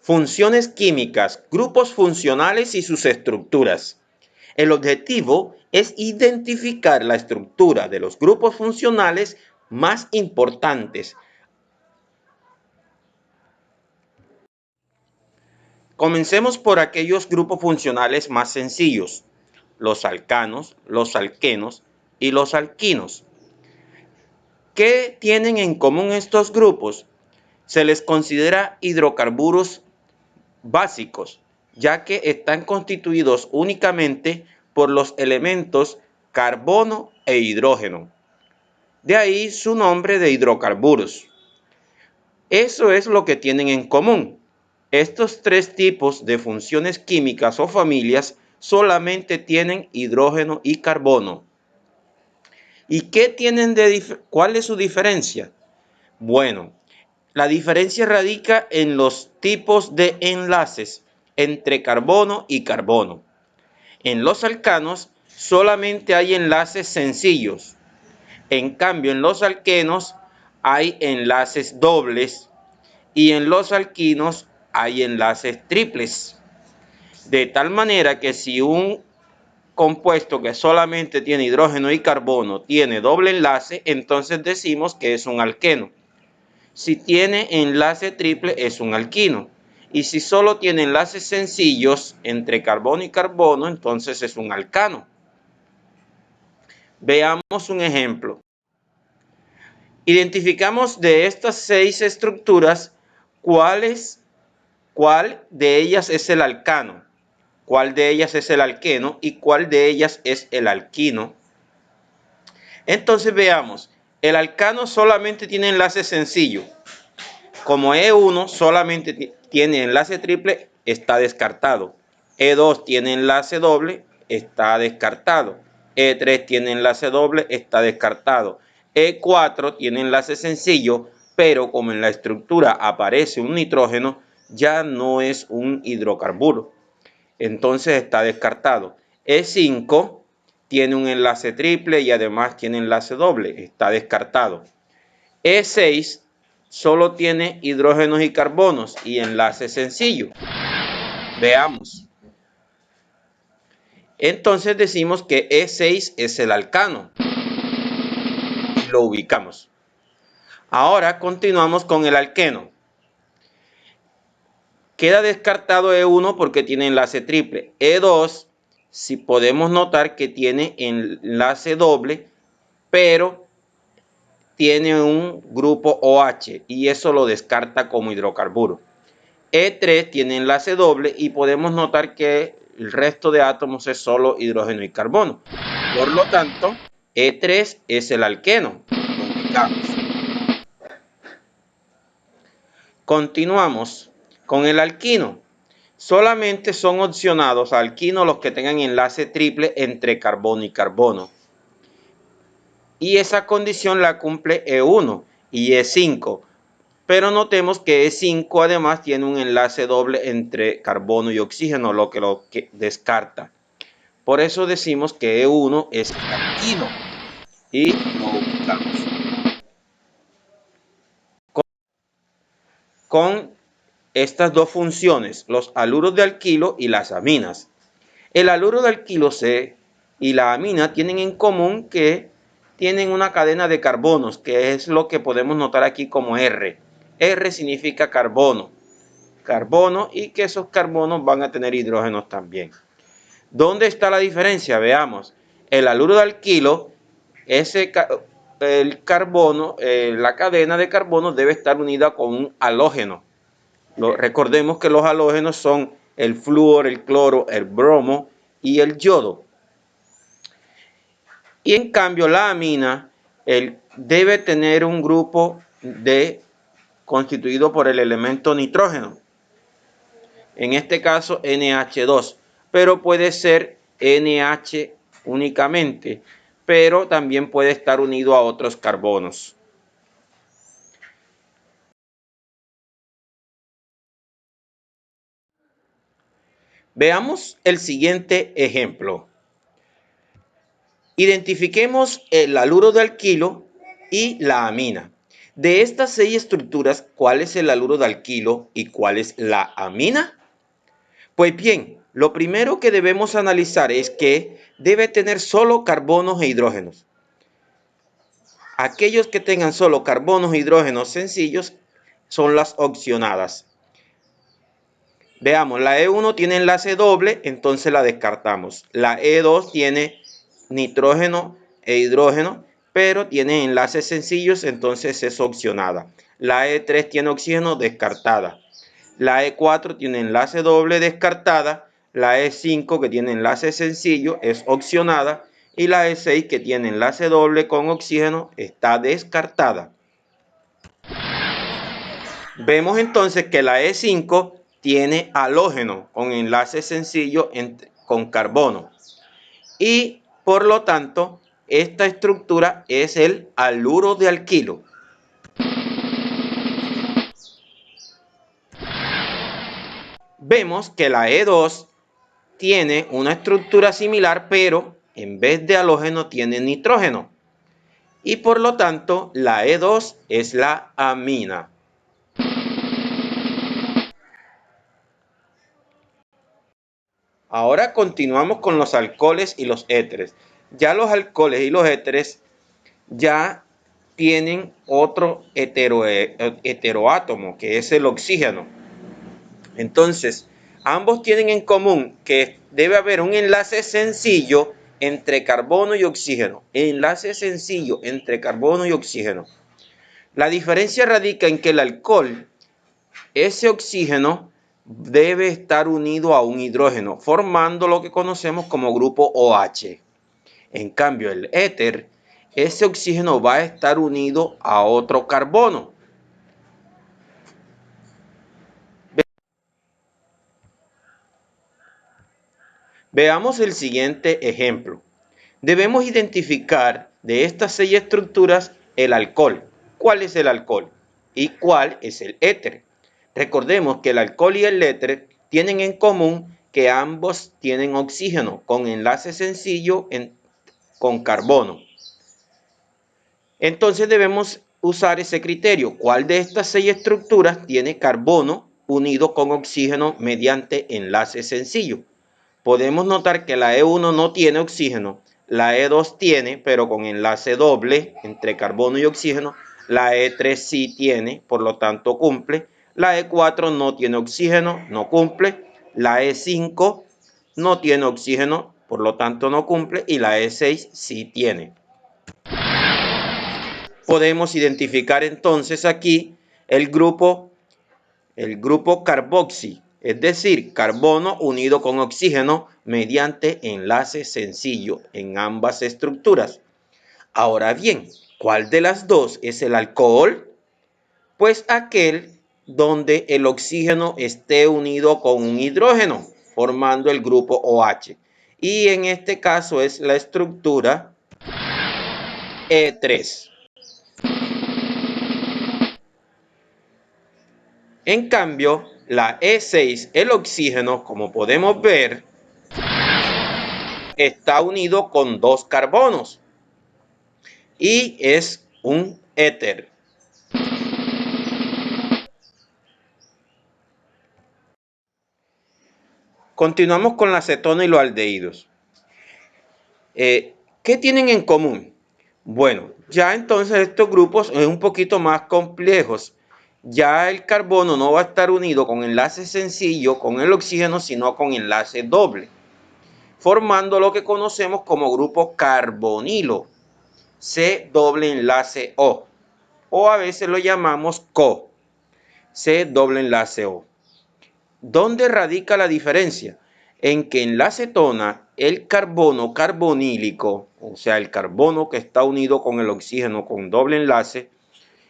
Funciones químicas, grupos funcionales y sus estructuras. El objetivo es identificar la estructura de los grupos funcionales más importantes. Comencemos por aquellos grupos funcionales más sencillos, los alcanos, los alquenos y los alquinos. ¿Qué tienen en común estos grupos? Se les considera hidrocarburos básicos, ya que están constituidos únicamente por los elementos carbono e hidrógeno. De ahí su nombre de hidrocarburos. Eso es lo que tienen en común. Estos tres tipos de funciones químicas o familias solamente tienen hidrógeno y carbono. ¿Y qué tienen cuál es su diferencia? Bueno, la diferencia radica en los tipos de enlaces entre carbono y carbono. En los alcanos solamente hay enlaces sencillos. En cambio, en los alquenos hay enlaces dobles y en los alquinos hay enlaces triples. De tal manera que si un compuesto que solamente tiene hidrógeno y carbono tiene doble enlace, entonces decimos que es un alqueno. Si tiene enlace triple, es un alquino. Y si solo tiene enlaces sencillos entre carbono y carbono, entonces es un alcano. Veamos un ejemplo. Identificamos de estas 6 estructuras cuál de ellas es el alcano, cuál de ellas es el alqueno y cuál de ellas es el alquino. Entonces veamos, el alcano solamente tiene enlace sencillo. Como E1 solamente tiene enlace triple, está descartado. E2 tiene enlace doble, está descartado. E3 tiene enlace doble, está descartado. E4 tiene enlace sencillo, pero como en la estructura aparece un nitrógeno, ya no es un hidrocarburo. Entonces está descartado. E5 tiene un enlace triple y además tiene enlace doble, está descartado. E6 solo tiene hidrógenos y carbonos y enlace sencillo. Veamos. Entonces decimos que E6 es el alcano y lo ubicamos. Ahora continuamos con el alqueno. Queda descartado E1 porque tiene enlace triple. E2, si podemos notar que tiene enlace doble, pero tiene un grupo OH y eso lo descarta como hidrocarburo. E3 tiene enlace doble y podemos notar que el resto de átomos es solo hidrógeno y carbono. Por lo tanto, E3 es el alqueno. Lo ubicamos. Continuamos con el alquino. Solamente son opcionados alquinos los que tengan enlace triple entre carbono y carbono. Y esa condición la cumple E1 y E5. Pero notemos que E5 además tiene un enlace doble entre carbono y oxígeno, lo que descarta. Por eso decimos que E1 es alquino y lo ubicamos. Con estas dos funciones, los haluros de alquilo y las aminas. El haluro de alquilo C y la amina tienen en común que tienen una cadena de carbonos, que es lo que podemos notar aquí como R. R significa carbono, y que esos carbonos van a tener hidrógenos también. ¿Dónde está la diferencia? Veamos. El haluro de alquilo, el carbono, la cadena de carbono debe estar unida con un halógeno. Recordemos que los halógenos son el flúor, el cloro, el bromo y el yodo. Y en cambio la amina debe tener un grupo constituido por el elemento nitrógeno. En este caso NH2, pero puede ser NH únicamente, pero también puede estar unido a otros carbonos. Veamos el siguiente ejemplo. Identifiquemos el haluro de alquilo y la amina. De estas 6 estructuras, ¿cuál es el haluro de alquilo y cuál es la amina? Pues bien, lo primero que debemos analizar es que debe tener solo carbonos e hidrógenos. Aquellos que tengan solo carbonos e hidrógenos sencillos son las opcionadas. Veamos, la E1 tiene enlace doble, entonces la descartamos. La E2 tiene nitrógeno e hidrógeno, pero tiene enlaces sencillos, entonces es opcionada. La E3 tiene oxígeno, descartada. La E4 tiene enlace doble, descartada. La E5 que tiene enlace sencillo es opcionada. Y la E6 que tiene enlace doble con oxígeno está descartada. Vemos entonces que la E5 tiene halógeno con enlace sencillo con carbono. Y por lo tanto, esta estructura es el haluro de alquilo. Vemos que la E2 tiene una estructura similar, pero en vez de halógeno tiene nitrógeno. Y por lo tanto, la E2 es la amina. Ahora continuamos con los alcoholes y los éteres. Ya los alcoholes y los éteres ya tienen otro heteroátomo, que es el oxígeno. Entonces, ambos tienen en común que debe haber un enlace sencillo entre carbono y oxígeno. Enlace sencillo entre carbono y oxígeno. La diferencia radica en que el alcohol, ese oxígeno, debe estar unido a un hidrógeno, formando lo que conocemos como grupo OH. En cambio, el éter, ese oxígeno va a estar unido a otro carbono. Veamos el siguiente ejemplo. Debemos identificar de estas 6 estructuras el alcohol. ¿Cuál es el alcohol? ¿Y cuál es el éter? Recordemos que el alcohol y el éter tienen en común que ambos tienen oxígeno con enlace sencillo con carbono. Entonces debemos usar ese criterio. ¿Cuál de estas 6 estructuras tiene carbono unido con oxígeno mediante enlace sencillo? Podemos notar que la E1 no tiene oxígeno, la E2 tiene, pero con enlace doble entre carbono y oxígeno. La E3 sí tiene, por lo tanto cumple. La E4 no tiene oxígeno, no cumple. La E5 no tiene oxígeno, por lo tanto no cumple. Y la E6 sí tiene. Podemos identificar entonces aquí el grupo carboxi, es decir, carbono unido con oxígeno mediante enlace sencillo en ambas estructuras. Ahora bien, ¿cuál de las dos es el alcohol? Pues aquel donde el oxígeno esté unido con un hidrógeno, formando el grupo OH. Y en este caso es la estructura E3. En cambio, la E6, el oxígeno, como podemos ver, está unido con 2 carbonos y es un éter. Continuamos con la acetona y los aldehídos. ¿Qué tienen en común? Bueno, ya entonces estos grupos son un poquito más complejos. Ya el carbono no va a estar unido con enlace sencillo con el oxígeno, sino con enlace doble, formando lo que conocemos como grupo carbonilo, C doble enlace o a veces lo llamamos CO, C doble enlace O. ¿Dónde radica la diferencia? En que en la acetona el carbono carbonílico, o sea, el carbono que está unido con el oxígeno con doble enlace,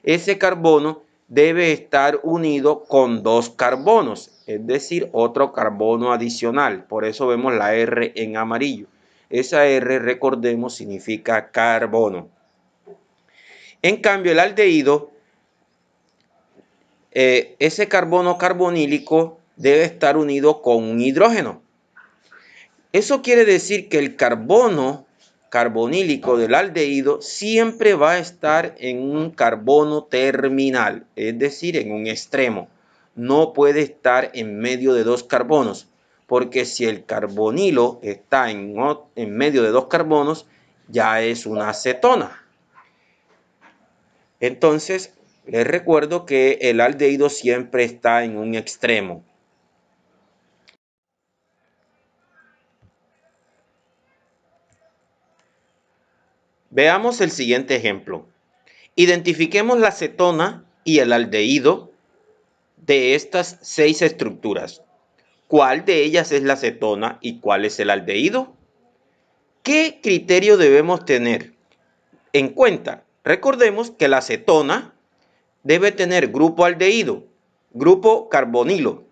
ese carbono debe estar unido con 2 carbonos, es decir, otro carbono adicional. Por eso vemos la R en amarillo. Esa R, recordemos, significa carbono. En cambio, el aldehído, ese carbono carbonílico debe estar unido con un hidrógeno. Eso quiere decir que el carbono carbonílico del aldehído siempre va a estar en un carbono terminal, es decir, en un extremo. No puede estar en medio de dos carbonos, porque si el carbonilo está en medio de dos carbonos, ya es una cetona. Entonces, les recuerdo que el aldehído siempre está en un extremo. Veamos el siguiente ejemplo. Identifiquemos la cetona y el aldehído de estas 6 estructuras. ¿Cuál de ellas es la cetona y cuál es el aldehído? ¿Qué criterio debemos tener en cuenta? Recordemos que la cetona debe tener grupo aldehído, grupo carbonilo,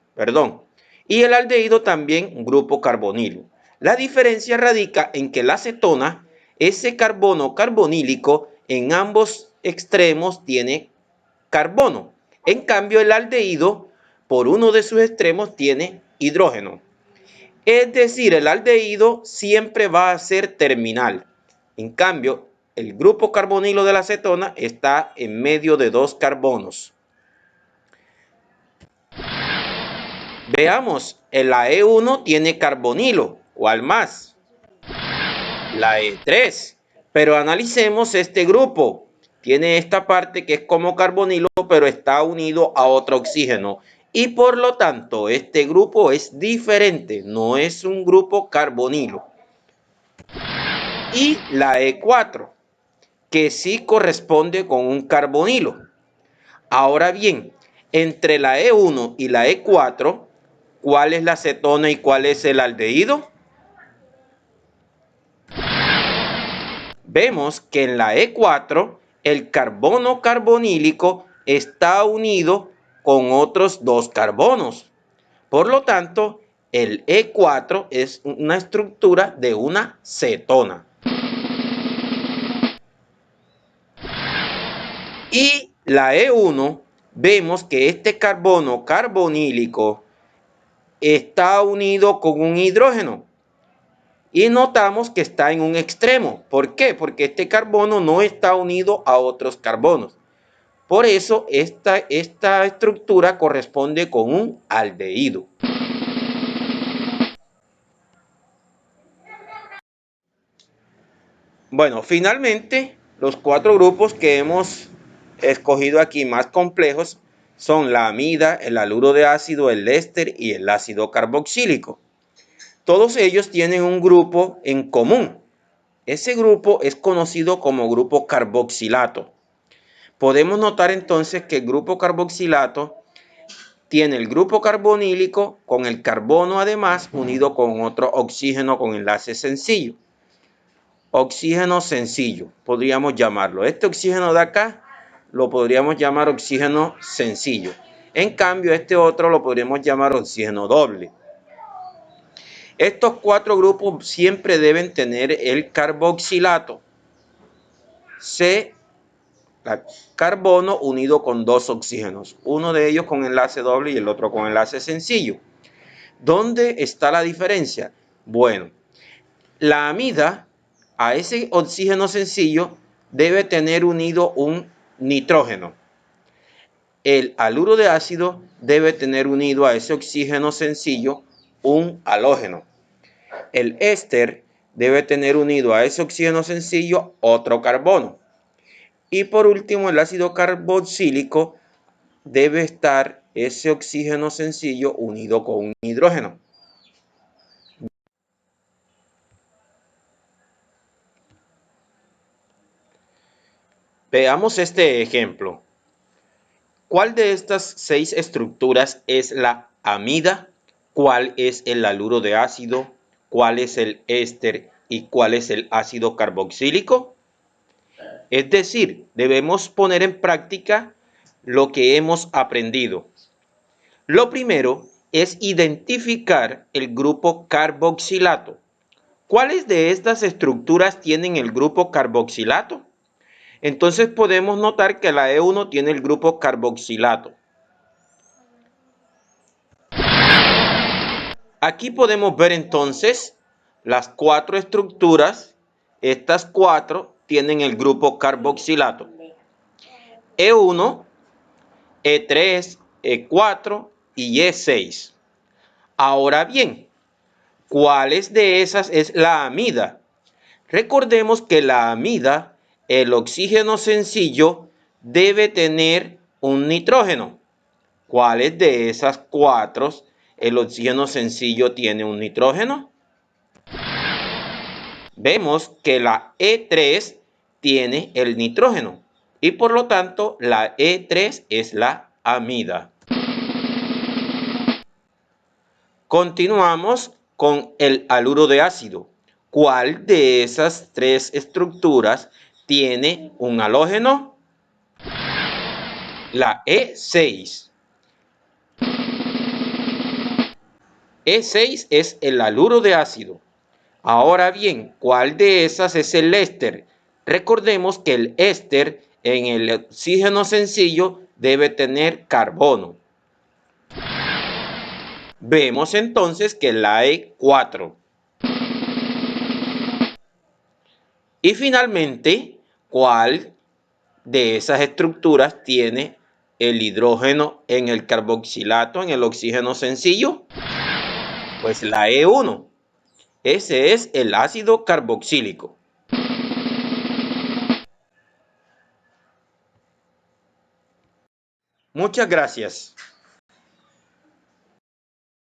y el aldehído también grupo carbonilo. La diferencia radica en que la cetona, ese carbono carbonílico, en ambos extremos tiene carbono. En cambio, el aldehído, por uno de sus extremos, tiene hidrógeno. Es decir, el aldehído siempre va a ser terminal. En cambio, el grupo carbonilo de la cetona está en medio de dos carbonos. Veamos, la E1 tiene carbonilo, ¿cuál más? La E3. Pero analicemos este grupo. Tiene esta parte que es como carbonilo, pero está unido a otro oxígeno. Y por lo tanto, este grupo es diferente, no es un grupo carbonilo. Y la E4, que sí corresponde con un carbonilo. Ahora bien, entre la E1 y la E4, ¿cuál es la cetona y cuál es el aldehído? Vemos que en la E4 el carbono carbonílico está unido con otros dos carbonos. Por lo tanto, el E4 es una estructura de una cetona. Y la E1, vemos que este carbono carbonílico está unido con un hidrógeno. Y notamos que está en un extremo. ¿Por qué? Porque este carbono no está unido a otros carbonos. Por eso esta estructura corresponde con un aldehído. Bueno, finalmente los 4 grupos que hemos escogido aquí más complejos son la amida, el haluro de ácido, el éster y el ácido carboxílico. Todos ellos tienen un grupo en común. Ese grupo es conocido como grupo carboxilato. Podemos notar entonces que el grupo carboxilato tiene el grupo carbonílico con el carbono además unido con otro oxígeno con enlace sencillo. Oxígeno sencillo, podríamos llamarlo. Este oxígeno de acá lo podríamos llamar oxígeno sencillo. En cambio, este otro lo podríamos llamar oxígeno doble. Estos 4 grupos siempre deben tener el carboxilato. Carbono unido con 2 oxígenos. Uno de ellos con enlace doble y el otro con enlace sencillo. ¿Dónde está la diferencia? Bueno, la amida a ese oxígeno sencillo debe tener unido un nitrógeno. El haluro de ácido debe tener unido a ese oxígeno sencillo un halógeno. El éster debe tener unido a ese oxígeno sencillo otro carbono. Y por último, el ácido carboxílico debe estar ese oxígeno sencillo unido con un hidrógeno. Veamos este ejemplo. ¿Cuál de estas 6 estructuras es la amida? ¿Cuál es el haluro de ácido? ¿Cuál es el éster? ¿Y cuál es el ácido carboxílico? Es decir, debemos poner en práctica lo que hemos aprendido. Lo primero es identificar el grupo carboxilato. ¿Cuáles de estas estructuras tienen el grupo carboxilato? Entonces podemos notar que la E1 tiene el grupo carboxilato. Aquí podemos ver entonces las 4 estructuras estas 4 tienen el grupo carboxilato. E1, E3, E4 y E6. Ahora bien, ¿cuáles de esas es la amida? Recordemos que la amida, el oxígeno sencillo, debe tener un nitrógeno. ¿Cuáles de esas 4 el oxígeno sencillo tiene un nitrógeno? Vemos que la E3 tiene el nitrógeno y por lo tanto la E3 es la amida. Continuamos con el haluro de ácido. ¿Cuál de esas 3 estructuras tiene un halógeno? La E6. E6 es el haluro de ácido. Ahora bien, ¿cuál de esas es el éster? Recordemos que el éster en el oxígeno sencillo debe tener carbono. Vemos entonces que la E4. Y finalmente, ¿cuál de esas estructuras tiene el hidrógeno en el carboxilato, en el oxígeno sencillo? Pues la E1. Ese es el ácido carboxílico. Muchas gracias.